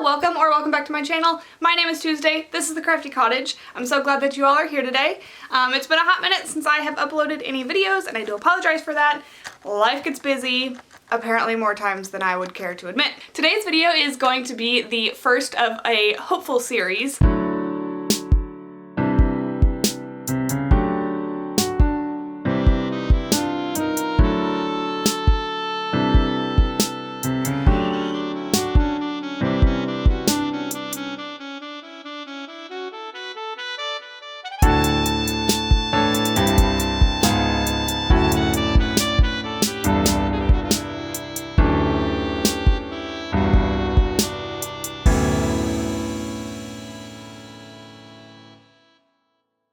welcome or welcome back to my channel. My name is Tuesday. This is the Crafty Cottage. I'm so glad that you all are here today. It's been a hot minute since I have uploaded any videos, and I do apologize for that. Life gets busy, apparently more times than I would care to admit. Today's video is going to be the first of a hopeful series.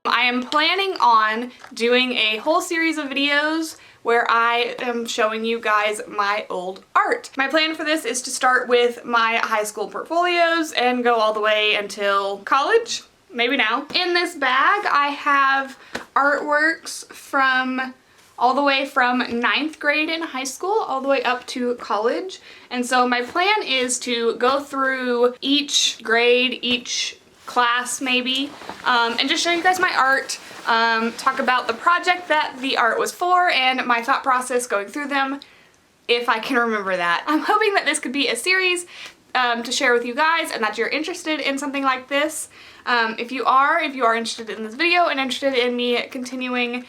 I am planning on doing a whole series of videos where I am showing you guys my old art. My plan for this is to start with my high school portfolios and go all the way until college, maybe now. In this bag I have artworks from all the way from 9th grade in high school all the way up to college. And so my plan is to go through each grade, each class maybe, and just show you guys my art, talk about the project that the art was for and my thought process going through them, if I can remember that. I'm hoping that this could be a series to share with you guys and that you're interested in something like this. If you are interested in this video and interested in me continuing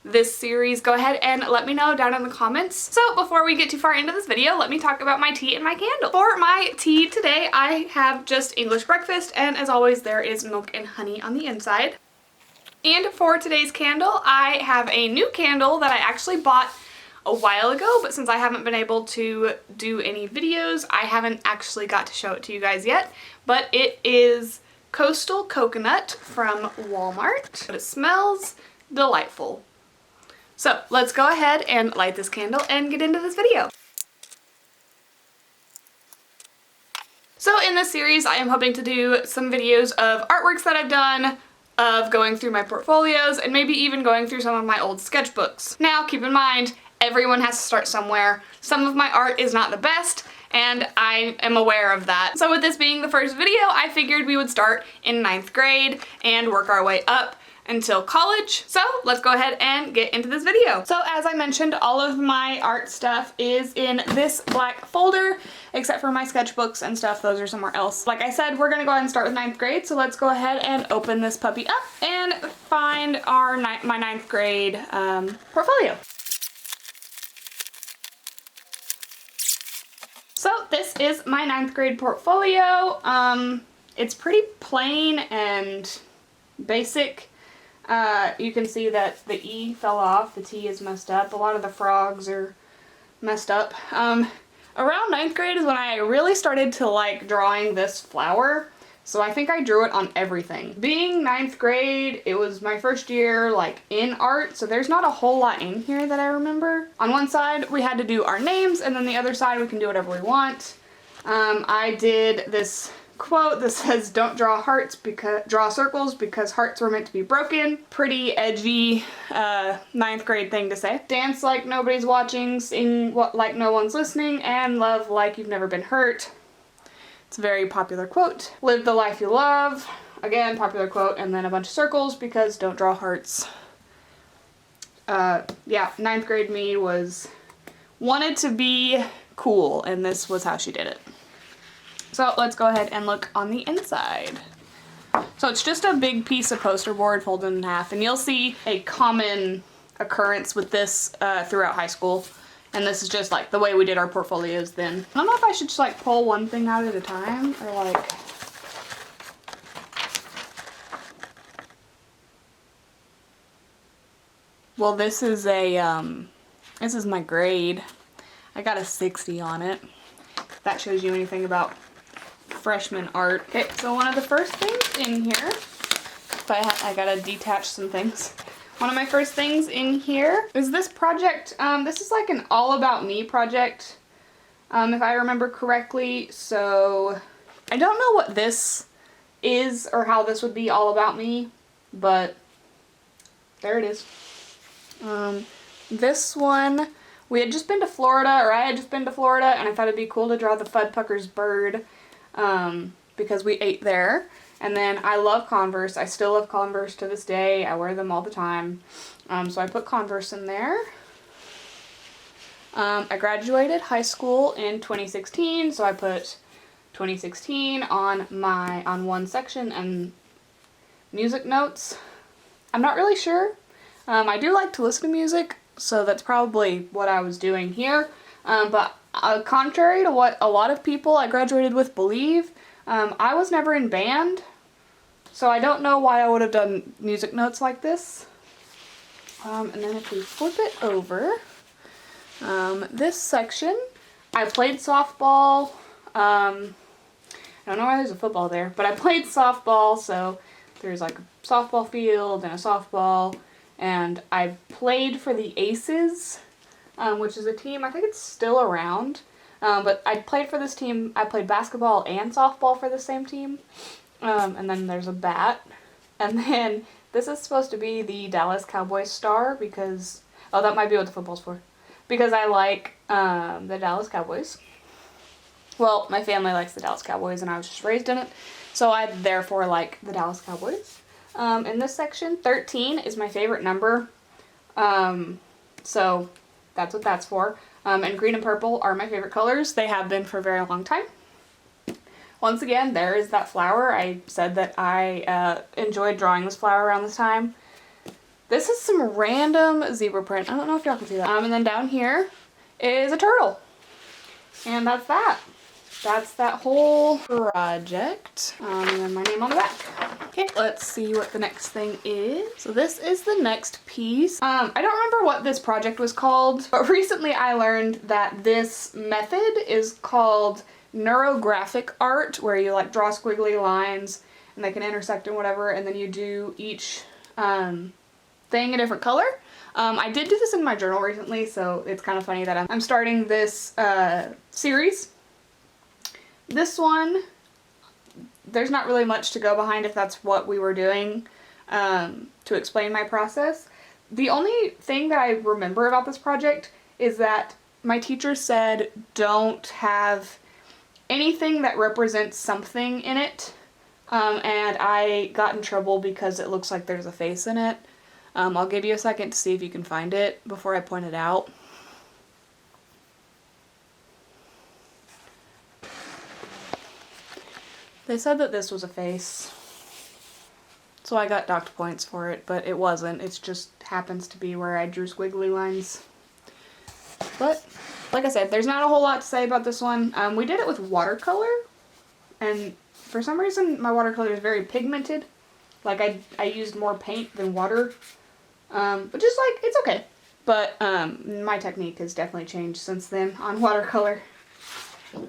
this series, go ahead and let me know down in the comments. So before we get too far into this video, let me talk about my tea and my candle. For my tea today, I have just English breakfast, and as always there is milk and honey on the inside. And for today's candle, I have a new candle that I actually bought a while ago, but since I haven't been able to do any videos, I haven't actually got to show it to you guys yet. But it is Costal Coconut from Walmart. But it smells delightful. So let's go ahead and light this candle and get into this video. So in this series I am hoping to do some videos of artworks that I've done, of going through my portfolios, and maybe even going through some of my old sketchbooks. Now keep in mind, everyone has to start somewhere. Some of my art is not the best, and I am aware of that. So with this being the first video, I figured we would start in 9th grade and work our way up until college. So let's go ahead and get into this video. So as I mentioned, all of my art stuff is in this black folder, except for my sketchbooks and stuff. Those are somewhere else. Like I said, we're gonna go ahead and start with 9th grade. So let's go ahead and open this puppy up and find our my 9th grade portfolio. So this is my 9th grade portfolio. It's pretty plain and basic. You can see that the E fell off, the T is messed up, a lot of the frogs are messed up. Around 9th grade is when I really started to like drawing this flower, so I think I drew it on everything. Being 9th grade, it was my first year like in art, so there's not a whole lot in here that I remember. On one side we had to do our names, and then the other side we can do whatever we want. I did this quote that says, "Don't draw hearts because draw circles because hearts were meant to be broken." Pretty edgy 9th grade thing to say. Dance like nobody's watching, sing like no one's listening, and love like you've never been hurt. It's a very popular quote. Live the life you love. Again, popular quote, and then a bunch of circles because don't draw hearts. Yeah, 9th grade me wanted to be cool, and this was how she did it. So let's go ahead and look on the inside. So it's just a big piece of poster board folded in half, and you'll see a common occurrence with this throughout high school. And this is just like the way we did our portfolios then. I don't know if I should just like pull one thing out at a time or like... Well, this is my grade. I got a 60 on it. If that shows you anything about freshman art. Okay, so one of the first things in here, I gotta detach some things. One of my first things in here is this project. This is like an all about me project, if I remember correctly. So I don't know what this is or how this would be all about me, but there it is. This one, we had just been to Florida, or I had just been to Florida, and I thought it'd be cool to draw the Fuddpuckers bird. because we ate there. And then I love Converse. I still love Converse to this day. I wear them all the time. So I put Converse in there. I graduated high school in 2016, so I put 2016 on one section, and music notes. I'm not really sure. I do like to listen to music, so that's probably what I was doing here. But contrary to what a lot of people I graduated with believe, I was never in band, so I don't know why I would have done music notes like this. And then if we flip it over, this section, I played softball. I don't know why there's a football there, but I played softball, so there's like a softball field and a softball, and I played for the Aces, which is a team, I think it's still around, but I played for this team. I played basketball and softball for the same team, and then there's a bat, and then this is supposed to be the Dallas Cowboys star because, oh, that might be what the football's for, because I like the Dallas Cowboys. Well, my family likes the Dallas Cowboys, and I was just raised in it, so I therefore like the Dallas Cowboys. In this section, 13 is my favorite number, so that's what that's for. And green and purple are my favorite colors. They have been for a very long time. Once again, there is that flower. I said that I enjoyed drawing this flower around this time. This is some random zebra print. I don't know if y'all can see that. And then down here is a turtle. And that's that. That's that whole project. And then my name on the back. Okay, let's see what the next thing is. So this is the next piece. I don't remember what this project was called, but recently I learned that this method is called neurographic art, where you like draw squiggly lines and they can intersect and whatever, and then you do each thing a different color. I did do this in my journal recently, so it's kind of funny that I'm starting this series. This one, there's not really much to go behind if that's what we were doing to explain my process. The only thing that I remember about this project is that my teacher said don't have anything that represents something in it, and I got in trouble because it looks like there's a face in it. I'll give you a second to see if you can find it before I point it out. They said that this was a face, so I got docked points for it, but it wasn't. It just happens to be where I drew squiggly lines. But, like I said, there's not a whole lot to say about this one. We did it with watercolor, and for some reason my watercolor is very pigmented. Like, I used more paint than water, but just like, it's okay. But my technique has definitely changed since then on watercolor.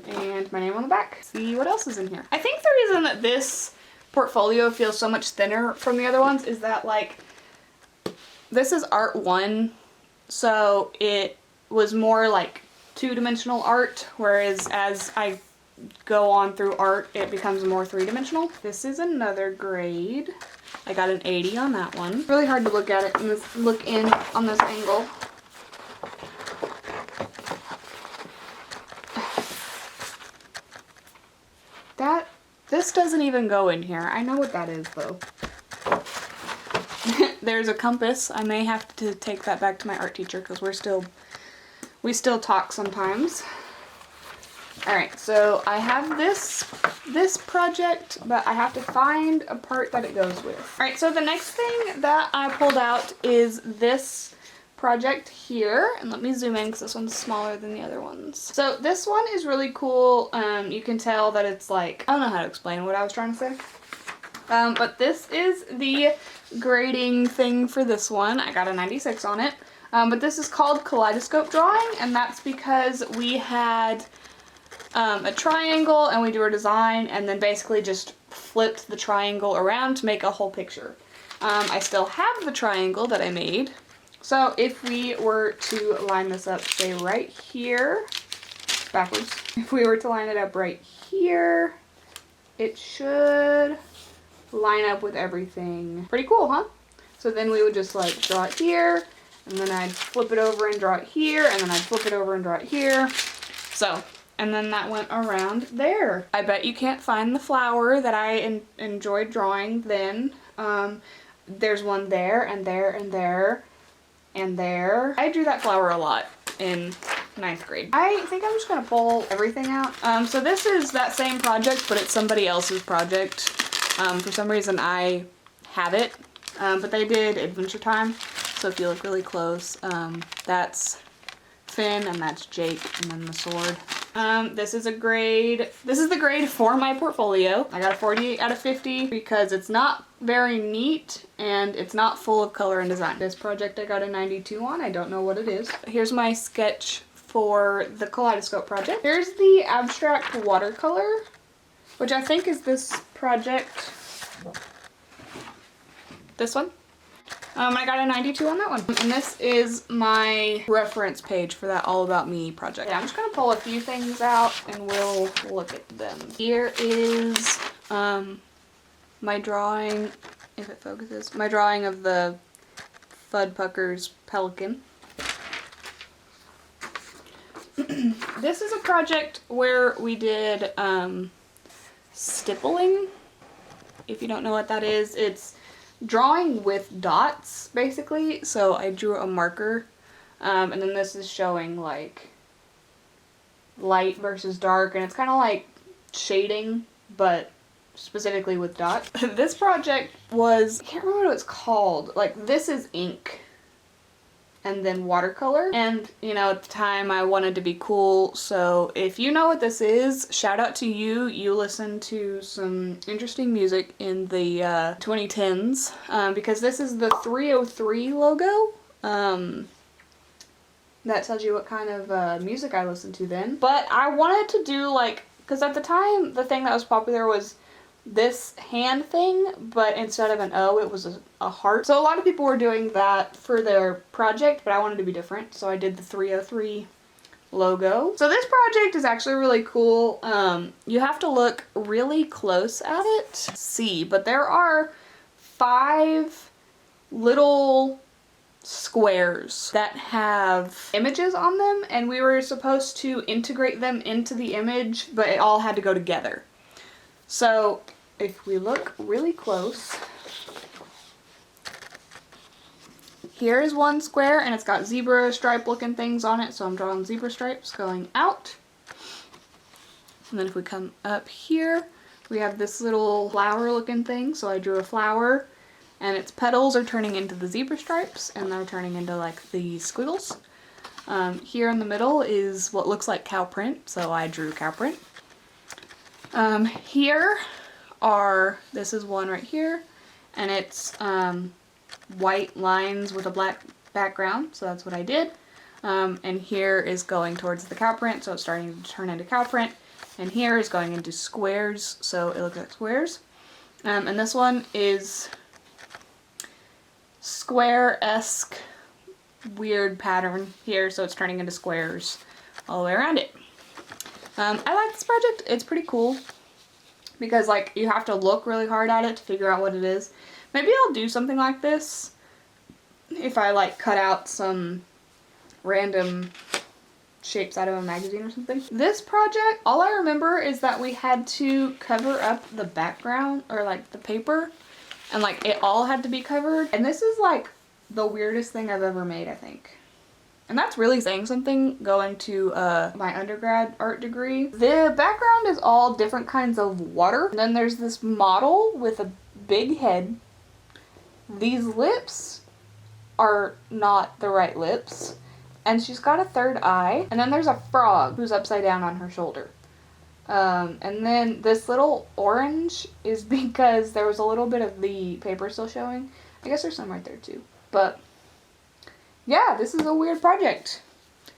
And my name on the back. See what else is in here. I think the reason that this portfolio feels so much thinner from the other ones is that, like, this is art 1, so it was more like two-dimensional art, whereas as I go on through art, it becomes more three-dimensional. This is another grade. I got an 80 on that one. Really hard to look at it and look in on this angle. This doesn't even go in here. I know what that is, though. There's a compass. I may have to take that back to my art teacher because we still talk sometimes. Alright, so I have this project, but I have to find a part that it goes with. Alright, so the next thing that I pulled out is this project here, and let me zoom in because this one's smaller than the other ones. So this one is really cool. You can tell that it's like, I don't know how to explain what I was trying to say. But this is the grading thing for this one. I got a 96 on it. But this is called kaleidoscope drawing, and that's because we had a triangle and we do our design and then basically just flipped the triangle around to make a whole picture. I still have the triangle that I made. So if we were to line this up, say right here, backwards, if we were to line it up right here, it should line up with everything. Pretty cool, huh? So then we would just like draw it here, and then I'd flip it over and draw it here, and then I'd flip it over and draw it here. So and then that went around there. I bet you can't find the flower that I enjoyed drawing then. There's one there, and there, and there, and there. I drew that flower a lot in 9th grade. I think I'm just gonna pull everything out. So this is that same project, but it's somebody else's project. For some reason I have it, but they did Adventure Time. So if you look really close, that's Finn and that's Jake, and then the sword. This is the grade for my portfolio. I got a 48 out of 50 because it's not very neat and it's not full of color and design. This project I got a 92 on. I don't know what it is. Here's my sketch for the kaleidoscope project. Here's the abstract watercolor, which I think is this project. This one. I got a 92 on that one. And this is my reference page for that All About Me project. Yeah, I'm just gonna pull a few things out and we'll look at them. Here is my drawing, if it focuses, my drawing of the Fudpuckers pelican. This is a project where we did stippling. If you don't know what that is, it's drawing with dots, basically. So I drew a marker, and then this is showing like light versus dark, and it's kind of like shading, but specifically with dots. This project was, I can't remember what it's called, like this is ink and then watercolor, and you know, at the time I wanted to be cool, so if you know what this is, shout out to you. You listen to some interesting music in the 2010s, because this is the 303 logo. That tells you what kind of music I listened to then. But I wanted to do like, because at the time the thing that was popular was this hand thing, but instead of an O, it was a heart. So a lot of people were doing that for their project, but I wanted to be different, so I did the 303 logo. So this project is actually really cool. You have to look really close at it to see, but there are 5 little squares that have images on them, and we were supposed to integrate them into the image, but it all had to go together. So if we look really close, here's one square and it's got zebra stripe looking things on it, so I'm drawing zebra stripes going out. And then if we come up here, we have this little flower looking thing, so I drew a flower and its petals are turning into the zebra stripes and they're turning into like the squiggles. Here in the middle is what looks like cow print, so I drew cow print. Here are, this is one right here, and it's white lines with a black background, so that's what I did. And here is going towards the cow print, so it's starting to turn into cow print. And here is going into squares, so it looks like squares. And this one is square-esque weird pattern here, so it's turning into squares all the way around it. I like this project. It's pretty cool because like you have to look really hard at it to figure out what it is. Maybe I'll do something like this if I like cut out some random shapes out of a magazine or something. This project, all I remember is that we had to cover up the background or like the paper, and like it all had to be covered. And this is like the weirdest thing I've ever made, I think. And that's really saying something going to my undergrad art degree. The background is all different kinds of water. And then there's this model with a big head. These lips are not the right lips. And she's got a third eye. And then there's a frog who's upside down on her shoulder. And then this little orange is because there was a little bit of the paper still showing. I guess there's some right there too. But yeah, this is a weird project.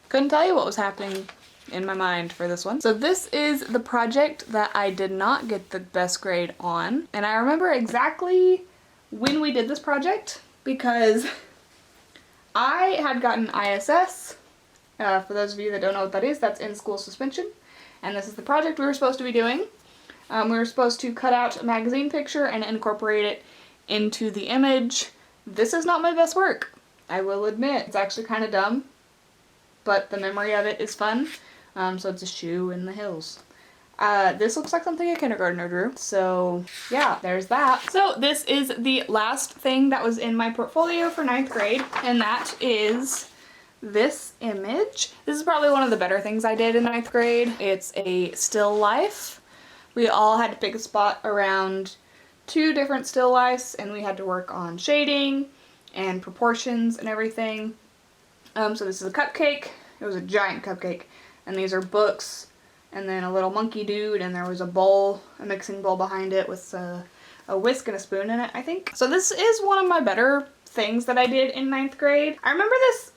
Couldn't tell you what was happening in my mind for this one. So this is the project that I did not get the best grade on. And I remember exactly when we did this project because I had gotten ISS. For those of you that don't know what that is, that's in school suspension. And this is the project we were supposed to be doing. We were supposed to cut out a magazine picture and incorporate it into the image. This is not my best work, I will admit. It's actually kind of dumb, but the memory of it is fun. So it's a shoe in the hills. This looks like something a kindergartner drew, so yeah, there's that. So this is the last thing that was in my portfolio for 9th grade, and that is this image. This is probably one of the better things I did in 9th grade. It's a still life. We all had to pick a spot around 2 different still lifes, and we had to work on shading and proportions and everything. So this is a cupcake. It was a giant cupcake, and these are books, and then a little monkey dude, and there was a bowl, a mixing bowl behind it with a whisk and a spoon in it, I think. So this is one of my better things that I did in 9th grade. I remember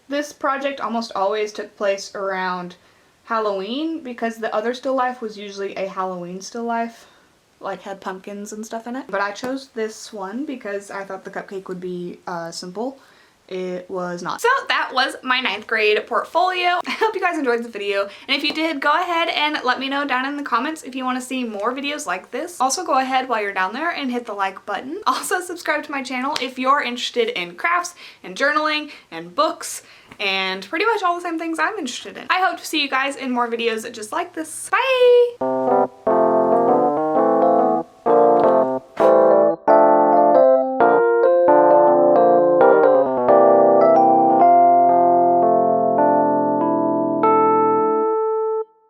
this project almost always took place around Halloween, because the other still life was usually a Halloween still life, like had pumpkins and stuff in it. But I chose this one because I thought the cupcake would be simple. It was not. So that was my 9th grade portfolio. I hope you guys enjoyed the video, and if you did, go ahead and let me know down in the comments if you want to see more videos like this. Also, go ahead while you're down there and hit the like button. Also, subscribe to my channel if you're interested in crafts and journaling and books and pretty much all the same things I'm interested in. I hope to see you guys in more videos just like this. Bye!